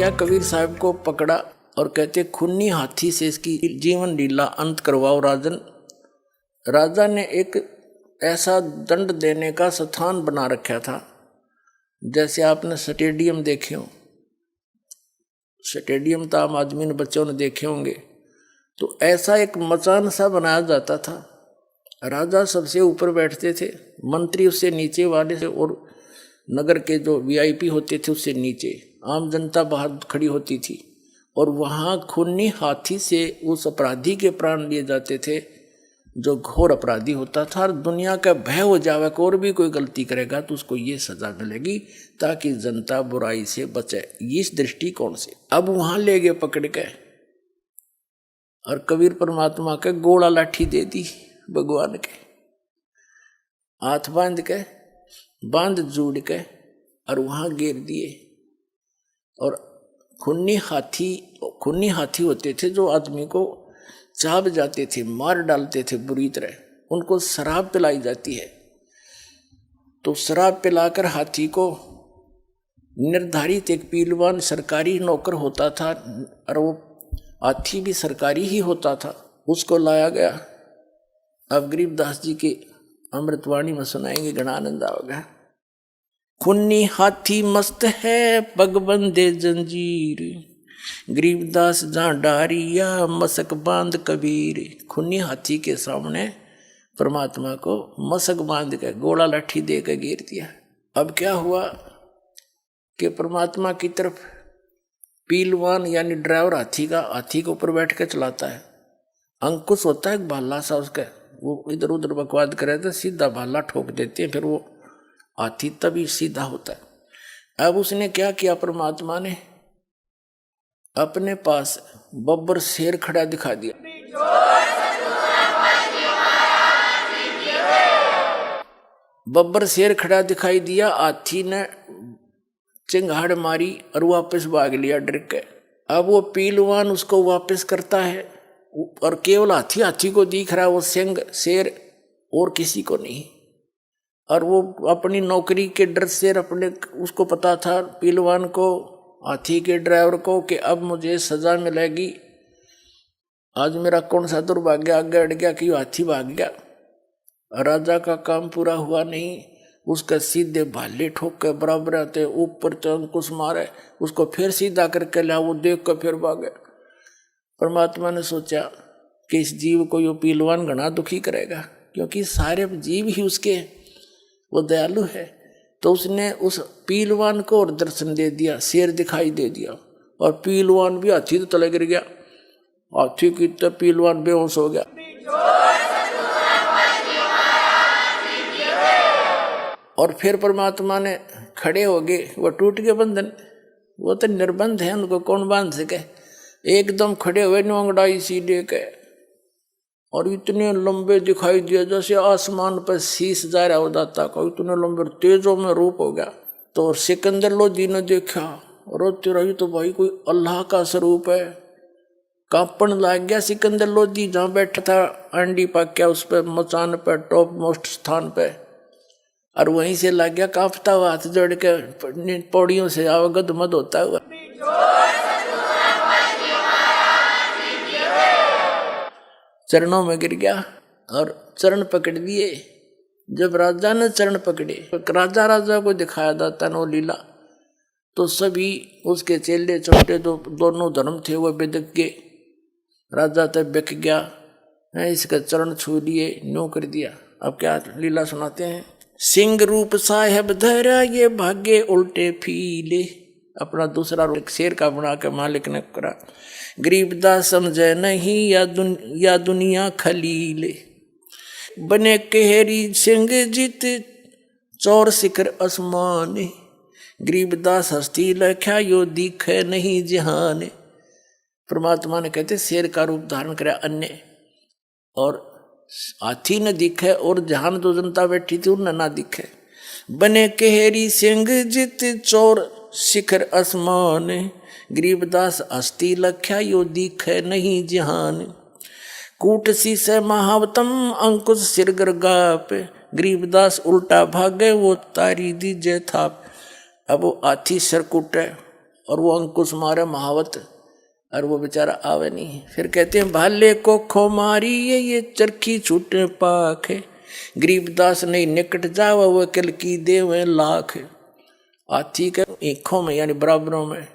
किया, कबीर साहब को पकड़ा और कहते खूनी हाथी से इसकी जीवन लीला अंत करवाओ राजन। राजा ने एक ऐसा दंड देने का स्थान बना रखा था, जैसे आपने स्टेडियम देखे हो, स्टेडियम तो आम आदमी ने बच्चों ने देखे होंगे, तो ऐसा एक मचान सा बनाया जाता था। राजा सबसे ऊपर बैठते थे, मंत्री उससे नीचे वाले से, और नगर के जो वीआईपी होते थे उससे नीचे, आम जनता बाहर खड़ी होती थी। और वहाँ खूनी हाथी से उस अपराधी के प्राण लिए जाते थे जो घोर अपराधी होता था, और दुनिया का भय हो जावे कि और भी कोई गलती करेगा तो उसको ये सजा मिलेगी ताकि जनता बुराई से बचे। इस दृष्टिकोण से अब वहां ले गए पकड़ के, और कबीर परमात्मा के गोला लाठी दे दी भगवान के, हाथ बांध जोड़ के और वहां गिर दिए। और खूनी हाथी होते थे जो आदमी को चाब जाते थे, मार डालते थे बुरी तरह। उनको शराब पिलाई जाती है, तो शराब पिलाकर हाथी को निर्धारित एक पीलवान सरकारी नौकर होता था, और वो हाथी भी सरकारी ही होता था, उसको लाया गया। अब गरीबदास जी की अमृतवाणी में सुनाएंगे, घना आनंद आएगा। खूनी हाथी मस्त है पग बंदे जंजीर, गरीबदास जहाँ डारिया मसक बांध कबीर। खूनी हाथी के सामने परमात्मा को मसक बांध के गोला लाठी दे के गिर दिया। अब क्या हुआ कि परमात्मा की तरफ पीलवान यानी ड्राइवर हाथी के ऊपर बैठ के चलाता है, अंकुश होता है एक भाला सा उसका, वो इधर उधर बकवाद करे तो सीधा भाला ठोक देते हैं, फिर वो हाथी तभी सीधा होता है। अब उसने क्या किया, परमात्मा ने अपने पास बब्बर शेर खड़ा दिखा दिया। बब्बर शेर खड़ा दिखाई दिया, हाथी ने चिंगाड़ मारी और वापस भाग लिया डर के। अब वो पीलवान उसको वापस करता है, और केवल हाथी को दिख रहा है वो सिंह शेर, और किसी को नहीं। और वो अपनी नौकरी के डर से उसको पता था पीलवान को, हाथी के ड्राइवर को, कि अब मुझे सजा मिलेगी, आज मेरा कौन सा दुर्भाग्य आगे अड़ गया कि हाथी भाग गया। राजा का काम पूरा हुआ नहीं, उसका सीधे भाले ठोक के बराबर आते ऊपर तो अंकुश मारे, उसको फिर सीधा करके ला, वो देख कर फिर भागे। परमात्मा ने सोचा कि इस जीव को यो पीलवान घना दुखी करेगा, क्योंकि सारे जीव ही उसके, वो दयालु है। तो उसने उस पीलवान को और दर्शन दे दिया, शेर दिखाई दे दिया, और पीलवान भी हाथी तो तले गिर गया, हाथी की तो पीलवान बेहोश हो गया। और फिर परमात्मा ने खड़े हो गए, वो टूट गए बंधन, वो तो निर्बंध है, उनको कौन बांध सके। एकदम खड़े हुए नोंगड़ाई सी लेके, और इतने लंबे दिखाई दिए जैसे आसमान पर शीश जा रहा हो दाता का, इतने लंबे तेजों में रूप हो गया। तो सिकंदर लोधी ने देखा, रोते रही तो भाई कोई अल्लाह का स्वरूप है। कांपन लग गया सिकंदर लोधी, जहाँ बैठा था अंडी पाक्या उस पर मचान पर टॉप मोस्ट स्थान पे, और वहीं से लग गया कांपता हुआ, हाथ जोड़ के पौड़ियों से अवगत मत होता हुआ चरणों में गिर गया और चरण पकड़ दिए। जब राजा ने चरण पकड़े, राजा को दिखाया जाता नो लीला, तो सभी उसके चेले छोटे दोनों धर्म थे वो बिदक गए। राजा तब बिक गया, इसका चरण छू लिए, नो कर दिया। अब क्या लीला सुनाते हैं। सिंह रूप साहेब धरा ये भाग्य उल्टे फीले, अपना दूसरा रूप शेर का बना के मालिक ने करा। गरीबदास समझे नहीं या दुनिया खलीले, बने केहरी सिंह जीत चौर शिखर आसमान, गरीबदास हस्ती लख्या यो दिखे नहीं जहान। परमात्मा ने कहते शेर का रूप धारण करा अन्य, और हाथी न दिखे, और जहान जो जनता बैठी थी उन ना दिखे। बने केहरी सिंह जित चौर शिखर आसमान, गरीबदास हस्ती लख्या यो दिखे नहीं जहान। कूट शीश महावतम अंकुश सिर गर्गाप, गरीबदास उल्टा भागे वो तारी दीजे थाप। अब वो हाथी सर कूटे और वो अंकुश मारे महावत, और वो बेचारा आवे नहीं। फिर कहते हैं भाले को खो मारी ये चरखी छूटे पाख है, गरीबदास नहीं निकट जावा वो कल की देवे लाख। हाथी के आँखों में यानी बराबरों में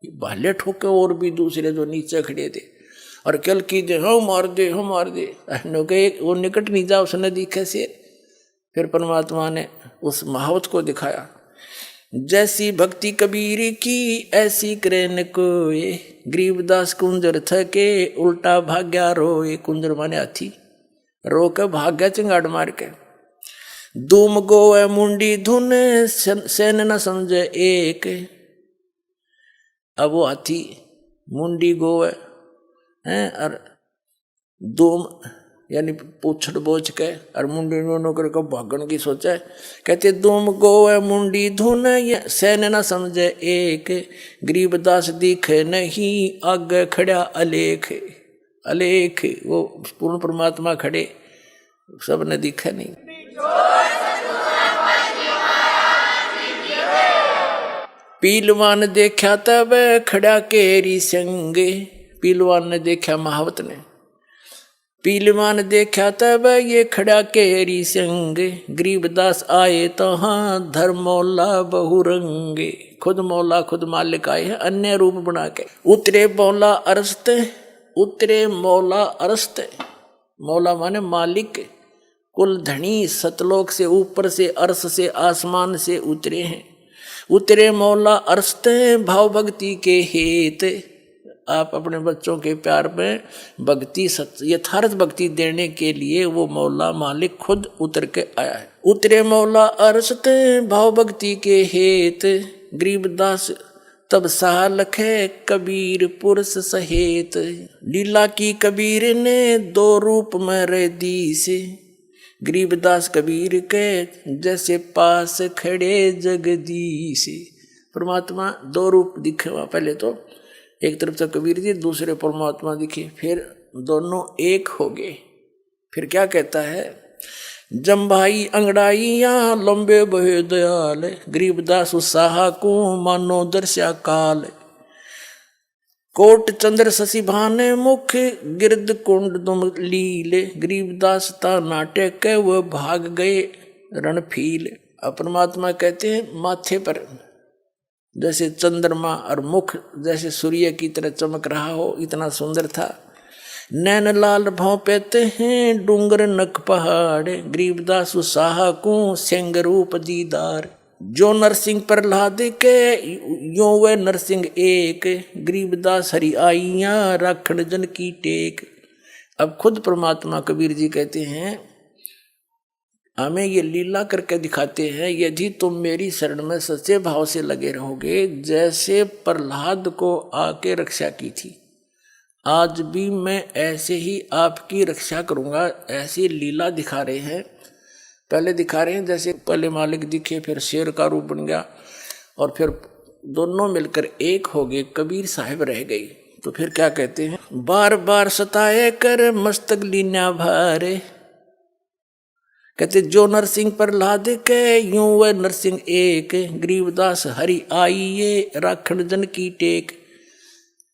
भाले ठोके, और भी दूसरे जो नीचे खड़े थे, और कल की दे हो मार दे हो मार दे। वो निकट नहीं जा उसने दिखे से। फिर परमात्मा ने उस महावत को दिखाया, जैसी भक्ति कबीर की ऐसी करे न कोय, गरीबदास कुंजर थके उल्टा भाग्या रोए। कुंजर माने हाथी, रो के भाग्या चिंगाड़ मार के। दूम गोवे मुंडी धुन सेन न समझे एक। अब वो हाथी मुंडी गोवे हैं, और दूम यानी पूछड़ बोझ के और मुंडी दोनों करके भागण की सोचे। कहते दूम गोवे मुंडी धुन सैन न समझे एक, गरीबदास दिखे नहीं आगे खड़ा अलेख। अलेख वो पूर्ण परमात्मा खड़े, सब ने दिखा नहीं। पीलवान देखा तब खड़ा केरी संगे। पीलवान ने देखा महावत ने, पीलवान देखा तब ये खड़ा केरी संग, गरीबदास आए तो हाँ धर्मौला बहुरंगे। खुद मौला खुद मालिक आए हैं अन्य रूप बना के। उतरे मौला अरस्त, उतरे मौला अरस्त। मौला माने मालिक, कुल धनी, सतलोक से ऊपर से अर्श से आसमान से उतरे हैं। उतरे मौला अरस्त भाव भक्ति के हेत। आप अपने बच्चों के प्यार में भक्ति यथार्थ भक्ति देने के लिए वो मौला मालिक खुद उतर के आया है। उतरे मौला अरसत भाव भक्ति के हेत, गरीबदास तब सहा लखे कबीर पुरुष सहेत। लीला की कबीर ने दो रूप में रह दी से, गरीबदास कबीर के जैसे पास खड़े जगदीश। परमात्मा दो रूप दिखे वहाँ, पहले तो एक तरफ से कबीर जी, दूसरे परमात्मा दिखे, फिर दोनों एक हो गए। फिर क्या कहता है, जम्भाई अंगड़ाइया लंबे बहे दयाल, गरीबदास उत्साह को मानो दर्शा काल। कोट चंद्र शशि भाने मुख गिरद कुंड दुम लीले, गरीबदास ता नाटक के वह भाग गए रणफील। परमात्मा कहते हैं माथे पर जैसे चंद्रमा और मुख जैसे सूर्य की तरह चमक रहा हो, इतना सुंदर था। नैन लाल भाव पेते हैं डूंगर नक पहाड़, गरीबदास उत्साह को सिंह रूप दीदार। जो नरसिंह प्रहलाद के यो वे नरसिंह एक, गरीबदास हरि आइया राखण जन की टेक। अब खुद परमात्मा कबीर जी कहते हैं, हमें ये लीला करके दिखाते हैं, यदि तुम मेरी शरण में सच्चे भाव से लगे रहोगे, जैसे प्रहलाद को आके रक्षा की थी, आज भी मैं ऐसे ही आपकी रक्षा करूंगा। ऐसी लीला दिखा रहे हैं। पहले दिखा रहे हैं जैसे पहले मालिक दिखे, फिर शेर का रूप बन गया, और फिर दोनों मिलकर एक हो गए, कबीर साहिब रह गई। तो फिर क्या कहते हैं, बार बार सताए कर मस्तक लीना भारे। कहते जो नरसिंह प्रहलाद के यूं वह नरसिंह एक, गरीबदास हरि आइये राखण जन की टेक।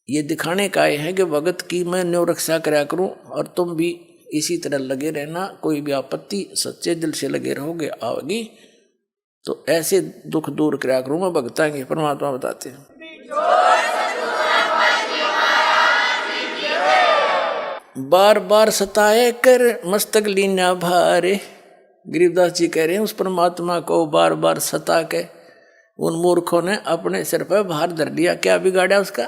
ये दिखाने का है कि भगत की मैं न्यो रक्षा कराया करूं, और तुम भी इसी तरह लगे रहना। कोई भी आपत्ति सच्चे दिल से लगे रहोगे, आओगी तो ऐसे दुख दूर कराया करूंगा भगता के। परमात्मा बताते हैं, बार बार सताए कर मस्तक लीना भारे। गरीबदास जी कह रहे हैं उस परमात्मा को बार बार सता के उन मूर्खों ने अपने सिर पर भार धर लिया। क्या बिगाड़ा उसका?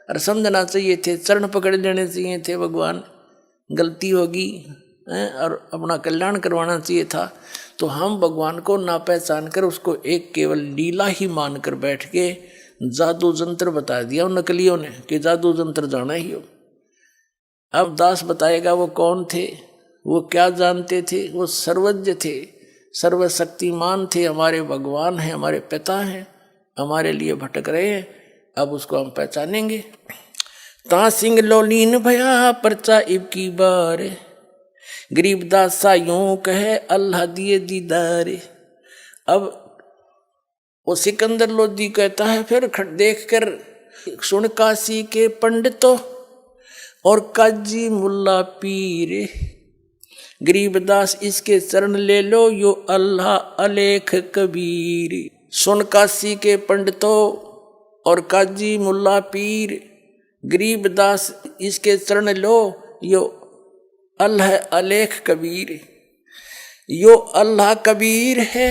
और समझना चाहिए थे, चरण पकड़ लेने चाहिए थे, भगवान गलती होगी और अपना कल्याण करवाना चाहिए था। तो हम भगवान को ना पहचान कर उसको एक केवल लीला ही मान कर बैठ के जादू जंत्र बता दिया उन नकलियों ने कि जादू जंत्र जाना ही हो। अब दास बताएगा वो कौन थे, वो क्या जानते थे। वो सर्वज्ञ थे, सर्वशक्तिमान थे, हमारे भगवान हैं, हमारे पिता हैं, हमारे लिए भटक रहे हैं। अब उसको हम पहचानेंगे। ता सिंह लोलीन भया परचा इब की बार, गरीबदास सा यूं कहे अल्लाह दिए दीदार। अब वो सिकंदर लोधी कहता है, फिर देख कर सुन काशी के पंडितों और काजी मुल्ला पीर, गरीबदास इसके चरण ले लो, यो अल्लाह अलेख कबीर। सुन काशी के पंडितों और काजी मुल्ला पीर, गरीबदास इसके चरण लो, यो अल्लाह अलेख कबीर। यो अल्लाह कबीर है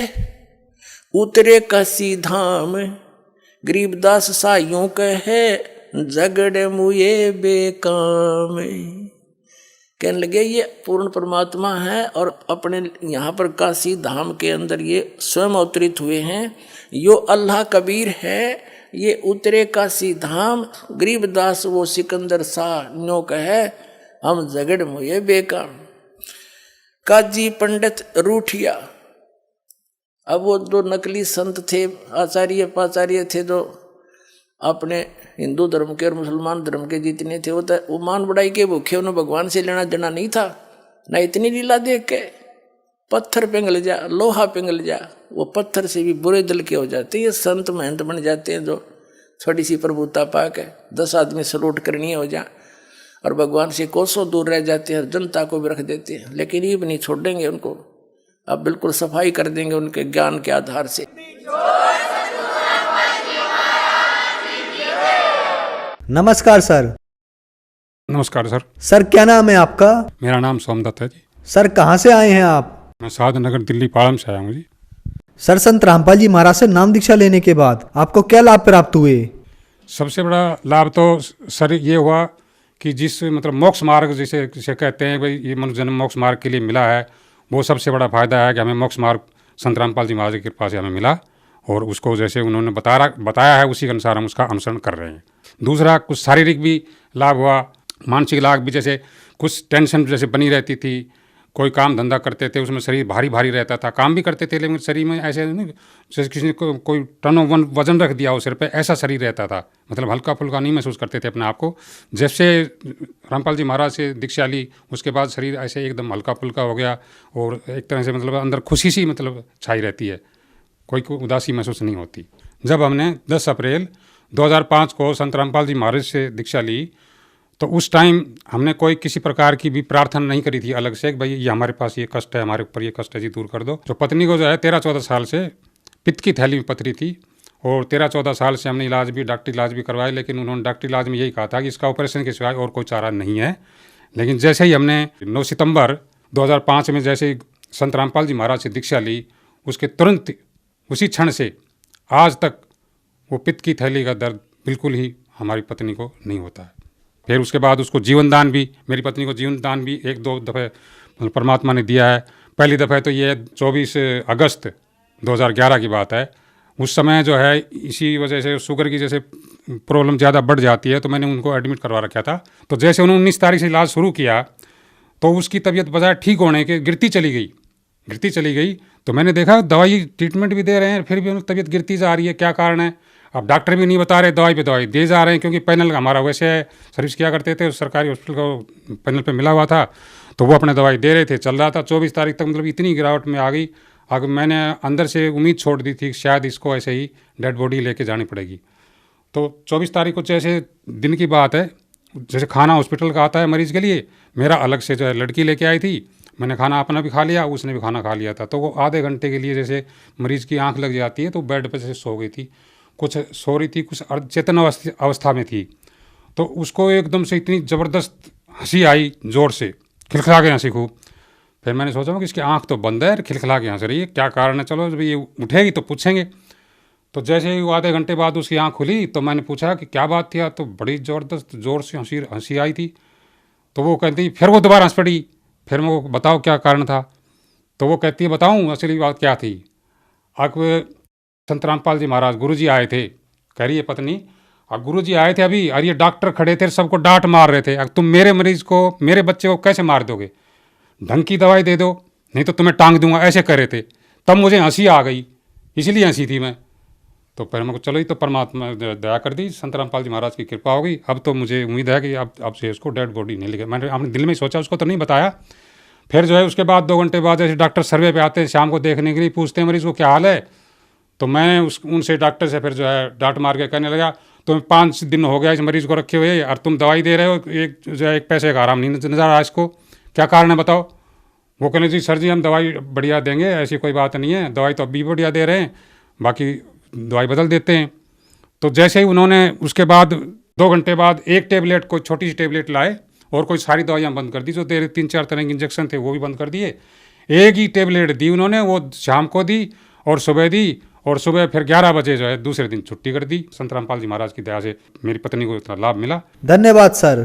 उतरे काशी धाम, गरीबदास साइयों कहे झगड़ मुए बेकाम। कहने लगे ये पूर्ण परमात्मा है और अपने यहाँ पर काशी धाम के अंदर ये स्वयं अवतरित हुए हैं। यो अल्लाह कबीर है, ये उतरे काशी धाम, गरीबदास वो सिकंदर शाह नो कहे हम झगड़ मुए बेकाम। काजी पंडित रूठिया। अब वो दो नकली संत थे, आचार्य पाचार्य थे, जो अपने हिंदू धर्म के और मुसलमान धर्म के जितने थे वो मान बढ़ाई के भूखे, उन्हें भगवान से लेना देना नहीं था ना। इतनी लीला देख के पत्थर पिघल जा, लोहा पिघल जा, वो पत्थर से भी बुरे दिल के हो जाते हैं। ये संत महंत बन जाते हैं जो थोड़ी सी प्रभुता पा के 10 आदमी सलूट करनी हो जा और भगवान से कोसों दूर रह जाते हैं, जनता को भी रख देते हैं। लेकिन ये भी नहीं छोड़ेंगे उनको, अब बिल्कुल सफाई कर देंगे उनके ज्ञान के आधार से। नमस्कार सर। नमस्कार सर। सर क्या नाम है आपका? मेरा नाम सोमदत्त है जी। सर कहाँ से आए हैं आप? मैं शाहजहाननगर दिल्ली पालम से आया हूँ जी। सर संत रामपाल जी महाराज से नाम दीक्षा लेने के बाद आपको क्या लाभ प्राप्त हुए? सबसे बड़ा लाभ तो सर ये हुआ कि जिस मतलब मोक्ष मार्ग जिसे कहते हैं भाई, ये मनुष्य जन्म मोक्ष मार्ग के लिए मिला है, वो सबसे बड़ा फायदा है कि हमें मोक्ष मार्ग संत रामपाल जी महाराज की कृपा से हमें मिला और उसको जैसे उन्होंने बताया है उसी के अनुसार हम उसका अनुसरण कर रहे हैं। दूसरा कुछ शारीरिक भी लाभ हुआ, मानसिक लाभ भी, जैसे कुछ टेंशन जैसे बनी रहती थी, कोई काम धंधा करते थे उसमें शरीर भारी भारी रहता था, काम भी करते थे लेकिन शरीर में ऐसे नहीं जैसे किसी ने कोई टन वजन रख दिया हो सिर पे, ऐसा शरीर रहता था, मतलब हल्का फुल्का नहीं महसूस करते थे अपने आप को। जैसे रामपाल जी महाराज से दीक्षा ली उसके बाद शरीर ऐसे एकदम हल्का फुल्का हो गया और एक तरह से मतलब अंदर खुशी सी मतलब छाई रहती है, कोई उदासी महसूस नहीं होती। जब हमने 10 अप्रैल 2005 को संत रामपाल जी महाराज से दीक्षा ली तो उस टाइम हमने कोई किसी प्रकार की भी प्रार्थना नहीं करी थी अलग से कि भाई ये हमारे पास ये कष्ट है, हमारे ऊपर ये कष्ट है जी, दूर कर दो। तो पत्नी को जो है 13-14 साल से पित्त की थैली में पथरी थी और 13-14 साल से हमने डॉक्टरी इलाज भी करवाया, लेकिन उन्होंने डॉक्टरी इलाज में यही कहा था कि इसका ऑपरेशन के सिवाय और कोई चारा नहीं है। लेकिन जैसे ही हमने 9 सितंबर 2005 में जैसे ही संत रामपाल जी महाराज से दीक्षा ली, उसके तुरंत उसी क्षण से आज तक वो पित्त की थैली का दर्द बिल्कुल ही हमारी पत्नी को नहीं होता है। फिर उसके बाद उसको जीवन दान भी, मेरी पत्नी को जीवन दान भी 1-2 दफ़े परमात्मा ने दिया है। पहली दफ़े तो ये 24 अगस्त 2011 की बात है। उस समय जो है इसी वजह से शुगर की जैसे प्रॉब्लम ज़्यादा बढ़ जाती है तो मैंने उनको एडमिट करवा रखा था। तो जैसे उन्होंने 19 तारीख से इलाज शुरू किया तो उसकी तबीयत बजाय ठीक होने के गिरती चली गई। तो मैंने देखा दवाई ट्रीटमेंट भी दे रहे हैं फिर भी तबीयत गिरती जा रही है, क्या कारण है? अब डॉक्टर भी नहीं बता रहे, दवाई पे दवाई दे जा रहे हैं, क्योंकि पैनल हमारा वैसे सर्विस किया करते थे, सरकारी हॉस्पिटल को पैनल पे मिला हुआ था तो वो अपने दवाई दे रहे थे, चल रहा था। 24 तारीख तक मतलब इतनी गिरावट में आ गई, अगर मैंने अंदर से उम्मीद छोड़ दी थी शायद इसको ऐसे ही डेड बॉडी लेके जानी पड़ेगी। तो 24 तारीख को जैसे दिन की बात है, जैसे खाना हॉस्पिटल का आता है मरीज़ के लिए, मेरा अलग से जो है लड़की लेके आई थी, मैंने खाना अपना भी खा लिया, उसने भी खाना खा लिया था। तो वो आधे घंटे के लिए जैसे मरीज़ की आंख लग जाती है तो बेड पर जैसे सो गई थी, कुछ सो रही थी, कुछ अर्धचेतन अवस्था में थी। तो उसको एकदम से इतनी ज़बरदस्त हंसी आई, ज़ोर से खिलखिला के हंसी खूब। फिर मैंने सोचा कि इसकी आंख तो बंद है, खिलखिला के हंस रही है, क्या कारण है, चलो जब ये उठेगी तो पूछेंगे। तो जैसे ही वो आधे घंटे बाद उसकी आंख खुली तो मैंने पूछा कि क्या बात थी, तो बड़ी ज़बरदस्त ज़ोर से हंसी आई थी। तो वो कहती, फिर वो दोबारा हंस पड़ी। फिर मैं वो बताओ क्या कारण था? तो वो कहती है बताऊँ असली बात क्या थी। अब संत रामपाल जी महाराज गुरु जी आए थे, कह रही है पत्नी, अब गुरु जी आए थे अभी और ये डॉक्टर खड़े थे, सबको डांट मार रहे थे, अब तुम मेरे मरीज़ को, मेरे बच्चे को कैसे मार दोगे? ढंग की दवाई दे दो नहीं तो तुम्हें टांग दूंगा, ऐसे कर रहे थे। तब मुझे हंसी आ गई, इसलिए हंसी थी मैं। तो फिर मेरे को चलो ही तो परमात्मा दया कर दी, संत रामपाल जी महाराज की कृपा हो गई। अब तो मुझे उम्मीद है कि अब से उसको डेड बॉडी नहीं लेगा। मैंने अपने दिल में सोचा, उसको तो नहीं बताया। फिर जो है उसके बाद 2 घंटे बाद जैसे डॉक्टर सर्वे पे आते हैं शाम को देखने के लिए, पूछते हैं मरीज़ को क्या हाल है, तो मैं उनसे डॉक्टर से फिर जो है डांट मार के कहने लगा, तुम्हें 5 दिन हो गया इस मरीज को रखे हुए और तुम दवाई दे रहे हो, एक जो है एक पैसे का आराम नहीं नजर आ रहा इसको, क्या कारण है बताओ। वो कहने जी सर जी हम दवाई बढ़िया देंगे, ऐसी कोई बात नहीं है, दवाई तो अभी बढ़िया दे रहे हैं, बाकी दवाई बदल देते हैं। तो जैसे ही उन्होंने उसके बाद 2 घंटे बाद एक टेबलेट, कोई छोटी सी टेबलेट लाए और कोई सारी दवाइयाँ बंद कर दी, जो 3-4 तरह के इंजेक्शन थे वो भी बंद कर दिए। एक ही टेबलेट दी उन्होंने, वो शाम को दी और सुबह दी, और सुबह फिर 11 बजे जो है दूसरे दिन छुट्टी कर दी। संत रामपाल जी महाराज की दया से मेरी पत्नी को इतना लाभ मिला। धन्यवाद सर।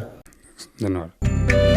धन्यवाद।